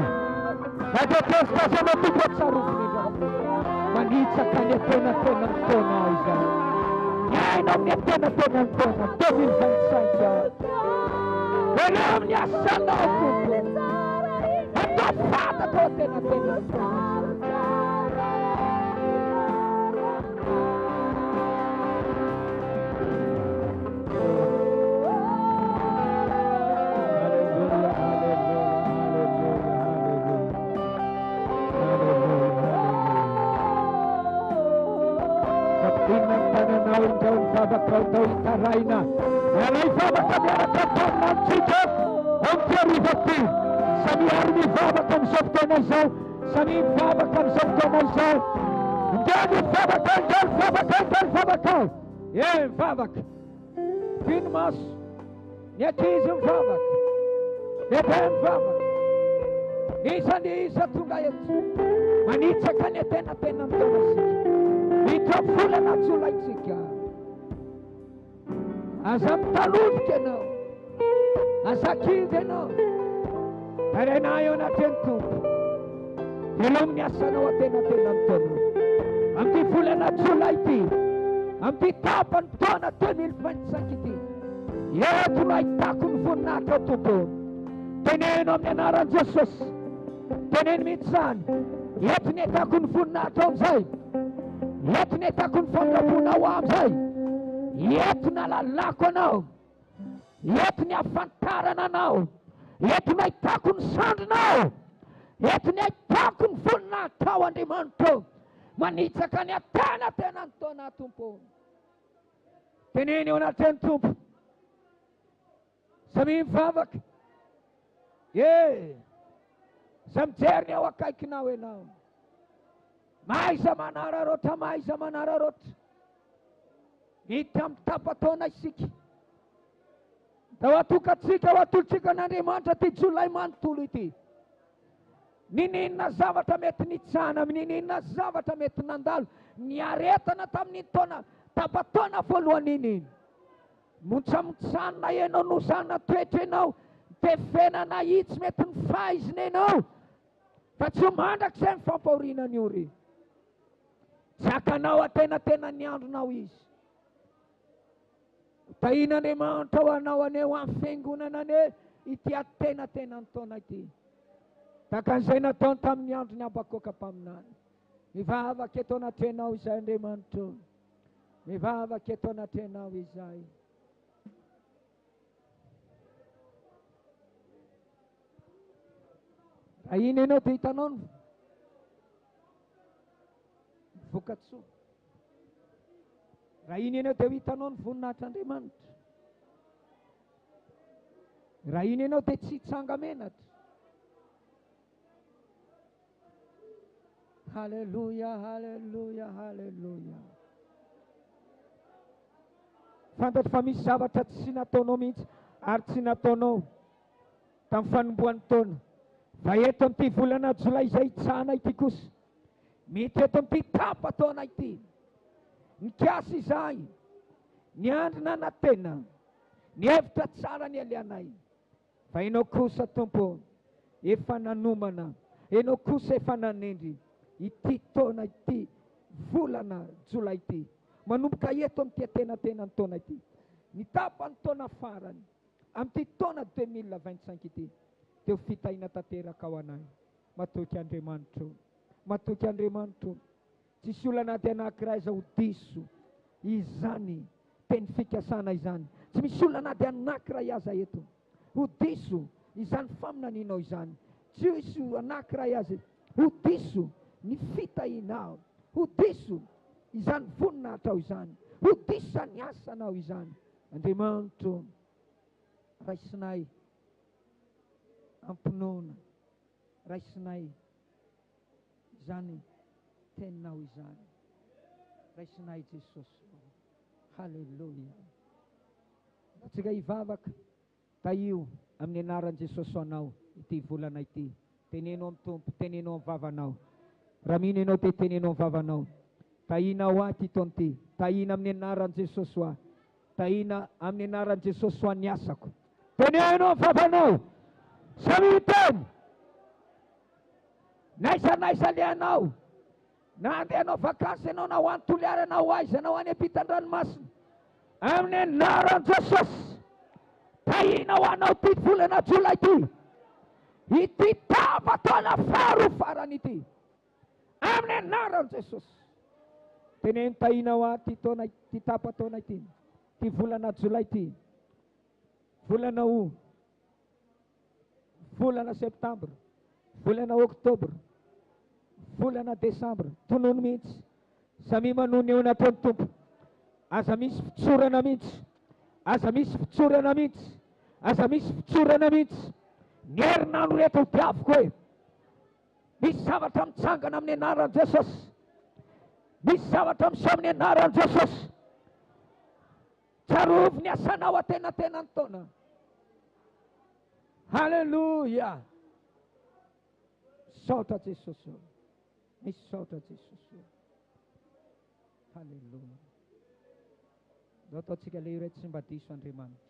Atatestasana tompo atsaroko manitsaka ny atenatenany taona izany. Iainao amin'ny atenatenany taona 2025. Eny amin'ny asanao tompo. Atao fantatra atenatenany taona. Vavaka tao itaraina. Alay vavaka miaraka taona antsika ampiariva ty. Samy ary mivavaka amin'izao fotoana izao. Samy mivavaka amin'izao fotoana izao. Indray mivavaka, indray mivavaka, indray mivavaka. Mivavaka. Fino maso. Ny ankizy mivavaka. Lehibe mivavaka. Iza ny iza tonga eto. Manitsaka ny atenatenany taona sika. Miditra volana Jolaitsika. Aza mitanotika ianao. Aza kidy ianao. Tarenay eo anatiny Tompo. Velominy asanao atenatena ny taona. Amin'ity volana Jolay ity, amin'ity tapany taona 2025 ity, eto no ahitako ny voninahitra Tompo. Teneno amin'ny anaran'i Jesosy. Teneno mihitsy izany. Eto ny ahitako ny voninahitra amin'izay. Eto ny ahitako ny fandrabona ho amin'izay. Eto ny alalako anao. Eto ny afantarana anao. Eto ny ahitako ny sandrinao. Eto ny ahitako ny voninahitra ao Andriamanitra. Manitsaka ny atena ny taona Tompo. Teneny eo anatiny Tompo. Samy mivavaka. Samy mijery eo akaikinao ianao. Maiza manararaotra, maiza manararaotra. Hita amin'ny tapataona isika. Da ho atokantsika, ho atolotsika n'Andriamanitra ty Jolay manontolo ity. Ninina zavatra mety nitsana, ninina zavatra mety nandalo, ny aretana tamin'ny taona tapataona voalohany iny. Montsamotsanina ianao nozana toetra ianao, tefenana itsy mety ny fahaizina ianao. Fa tsy mandrakizay ny fampahorinany ory. Tsakanao atenatena ny andronao izy. Tahin'Andriamanitra ho anao aneo amin'ny fiangonana ane ity atenatena ny taona ity. Takan'izay nataony tamin'ny androny Abakoka mpaminany. Mivavaka eto anatrenao izay Andriamanitra. Mivavaka eto anatrenao izay. Raha iny ianao dia hitanao ny vokatsoa. Raha iny ianao dia hitanao ny voninahitr'Andriamanitra. Raha iny ianao dia tsy hitsanga menatra. Halleluja, halleluja, halleluja. Fantatra fa misy zavatra tsy nataonao mihitsy ary tsy nataonao tamin'ny fanombohan'ny taona. Fa eto amin'ity volana Jolay izay itsahana ity kosa, mety eto amin'ity tapataona ity, nikasy izay, ny andrina natena, ny hevitra tsara ny alianay. Fa ianao kosa Tompo, efa nanomana, ianao kosa efa nanendry ity taona ity, volana Jolay ity, manomboka eto amin'ity atenatena ny taona ity, ny tapany taona farany, amin'ity taona 2025 ity, teo fitahina tanteraka ao anay. Matoky Andriamanitra, matoky Andriamanitra. Tsisy olana dia anankiray aza ho diso izany teny fikasana izany. Tsy misy olana dia anankiray aza eto ho diso izany faminaninao izany. Tsy misy anankiray aza ho diso ny fitahinao, ho diso izany voninahitra izany, ho diso ny asanao izany. Andriamanitra, raisinay ampinoana, raisinay izany teninao izany, raisinay Jesosy. Halleluja. Tsika hivavaka taio amin'ny anaran'i Jesosy anao ity volana ity. Tenenao amin'ny Tompo, tenenao amin'ny vavanao. Raha mino ianao dia tenenao amin'ny vavanao. Tahina ho ahy ty taona ity, tahina amin'ny anaran'i Jesosy ho ahy, tahina amin'ny anaran'i Jesosy ho an'ny asako. Tenenao amin'ny vavanao. Samy miteny. Naiza lehanao, na andehanao vakansy ianao, na ho any Toliara, na ho aiza, na ho any ampitan-dranomasina, amin'ny anaran'i Jesosy, tahina ho anao ty volana Jolay ity, ity tapataona farany ity, amin'ny anaran'i Jesosy. Teneno tahina ho ahy ty taona, ty tapataona ity, ty volana Jolay ity, volana o, volana Septambra, volana Oktobra, volana Desambra, tonono mihitsy. Samy manono eo anatiny Tompo. Aza misy fitsorana mihitsy, aza misy fitsorana mihitsy, aza misy fitsorana mihitsy. Ny herinandro reto diaviko hoe, misy zavatra mitsangana amin'ny anaran'i Jesosy, misy zavatra miseho amin'ny anaran'i Jesosy. Tsarovy ny asanao atenatena ny taona. Halleluja. Misaotra Jesosy, misaotra Jesosy. Halleluja. Zao ataontsika lehiray tsy mba diso Andriamanitra.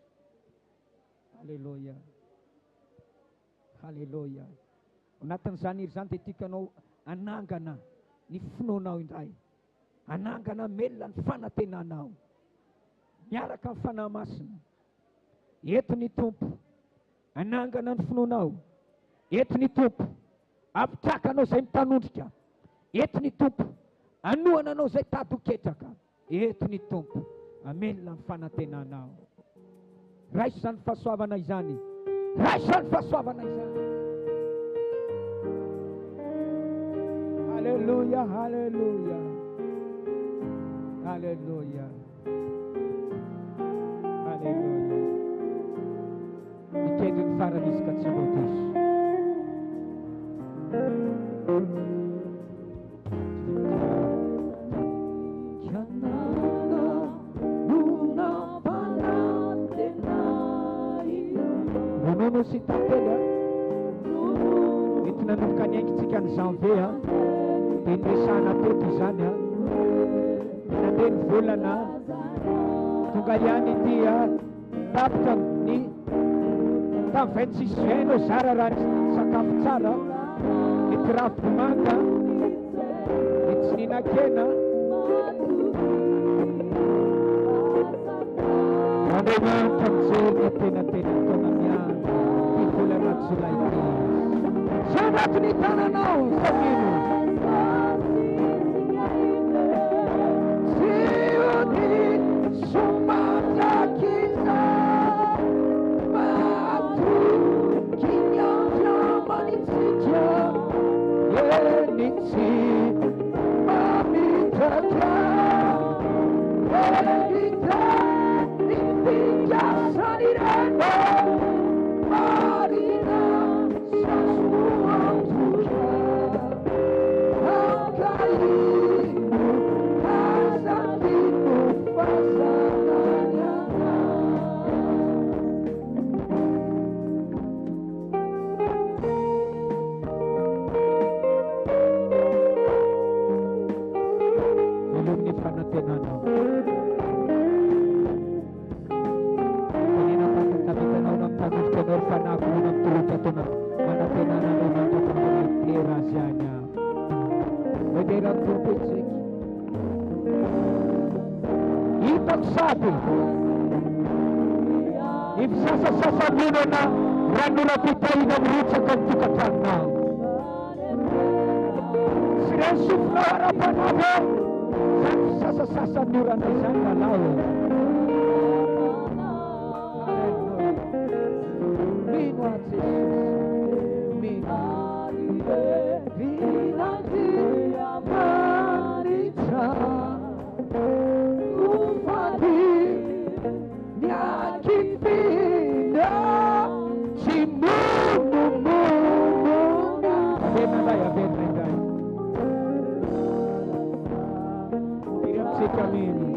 Halleluja. Halleloja. Anatin'izany iry zany dia tiakanao anangana ny finoanao indray, anangana melona ny fanantenanao miaraka amin'ny fanahy masina. Eto ny tompo anangana ny finoanao, eto ny tompo ampitrakanao izay mitanondrika, eto ny tompo anohana anao izay tady ho ketraka, eto ny tompo amelona ny fanantenanao. Raiso izany fahasoavana izany, raiso izany fahasoavana izany. Halleluja, halleluja, halleluja, halleluja. Mikendry ny farany izy ka tsy mbo diso. Ronono sy tantely mety nanomboka ny aingitsika ny janvier dia nyresahana teto izany nandeha ny volana tonga ihany ity tapitra ny tamin'ny 26 juin no zara raha ny sakafo tsara mety ravim-bomanga mety tsy nihinan-kena Andriamanitra mijery tenatena taona miany ty volana jolay ty sy anatiny tananao samino Sioni sumatakisa matu kinyanya manitsija yenitsi mamitaka yenita nipinja sanireno marina sasuantuka akaimu asatiku fasananyana ilum ni fanatenana kanina pagkatabitanao ng tanong-tanong panako ng tulog ito na manatenana ng mga pera niya pwede lang tupit ipagsabi ipsasasasabuno na ranula pitay ng rutsa kang tukatan na sinesip na harapan namin sasasasaburan na isang lalaw minwat Jesus minwat Vinati amanita ufadi nyakipinda simumumumuna benadaya benadaya iramsikamini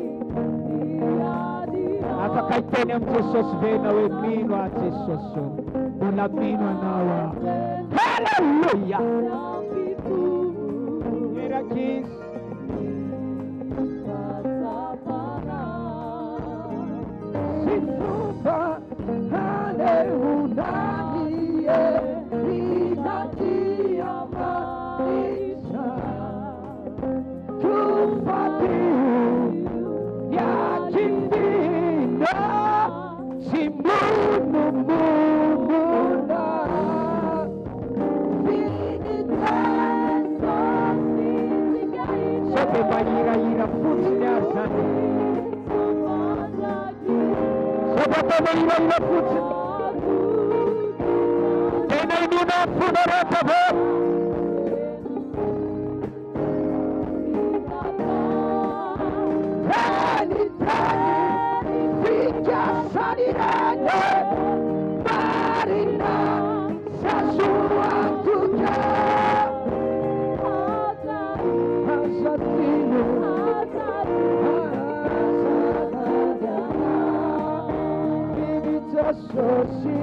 apakaiteni am Jesus vena we mino a Jesus una mino anawa hallelujah Mirakis Sifuba Haleunani Vinati Amanisa Tufati Yakindina Simunumumuna Sobe bayira-ira futsiliasani Sobe bayira-ira futsiliasani Tenay nuna funaratabo Tani Fika sanirane Marina Sasuantuka Hasatino Hasadadana Bibita sosi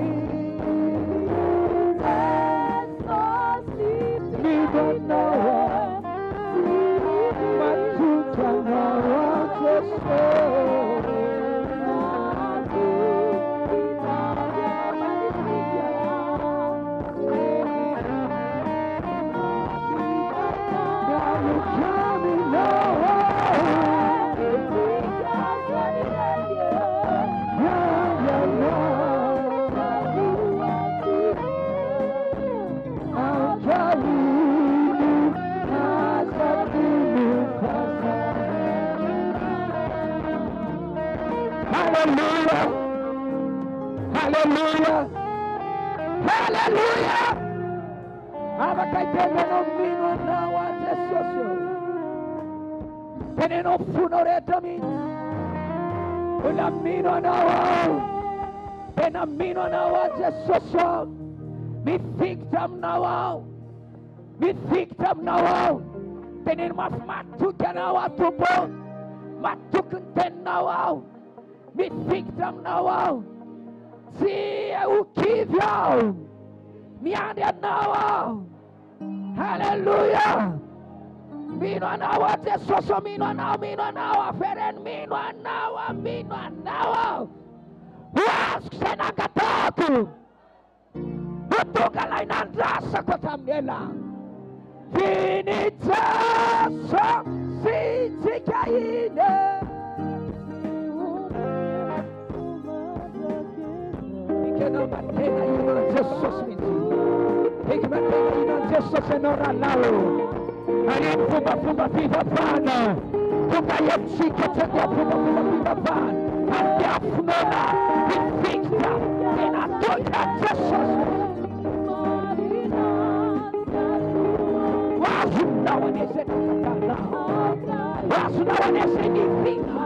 Afaka itendeno mino anao a Jesosy. Teneno funo rehetra mihitsy. Mbola mino anao. Tena mino anao a Jesosy. Mifikitra aminao aho. Mifikitra aminao aho. Teneno mafy matoky anao a Tompo. Matoky ny teninao aho. Mifikitra aminao aho. Tsy ho kivy aho. Miandry anao aho. Haleluya. Mino anao a Jesosy. Mino anao afereny. Mino anao. Hoazoko izay nangatahako. Ho tonga ilay nandrasako hatramin'ny ela. Finy Jeso sy tsika iny. Ikenao matena inan Jesosy mihitsy. Ikenao inan Jesosy ianao rahalahy. Aneny fomba fivavahana. Tonga etsika tsy dia fomba fivavahana. Andiafonona mifikitra tena tonga Jesosy. Azonao an'izay nangatahana. Azonao an'izay nivina.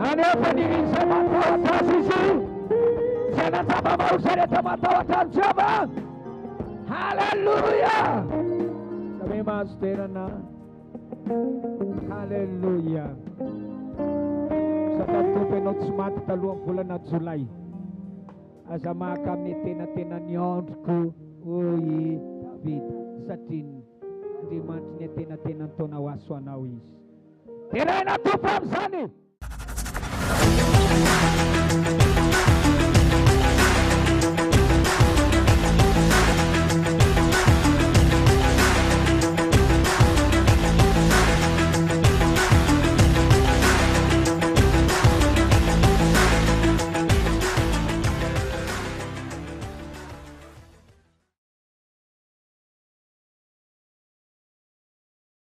Anefa izay matahotra azy izy. Izay nanjava-bao izay rehetra matahotra ny Jehova. Haleluya. Sabi mahazo toerana. Haleluya. Sa tatompo ianao tsy maty talohan'ny volana Jolay. Aza maka amin'ny tena ny androko. Oy David. Satria Andriamanitra ny tena nataona ho aso anao izy. Tenena tompo amin'izany.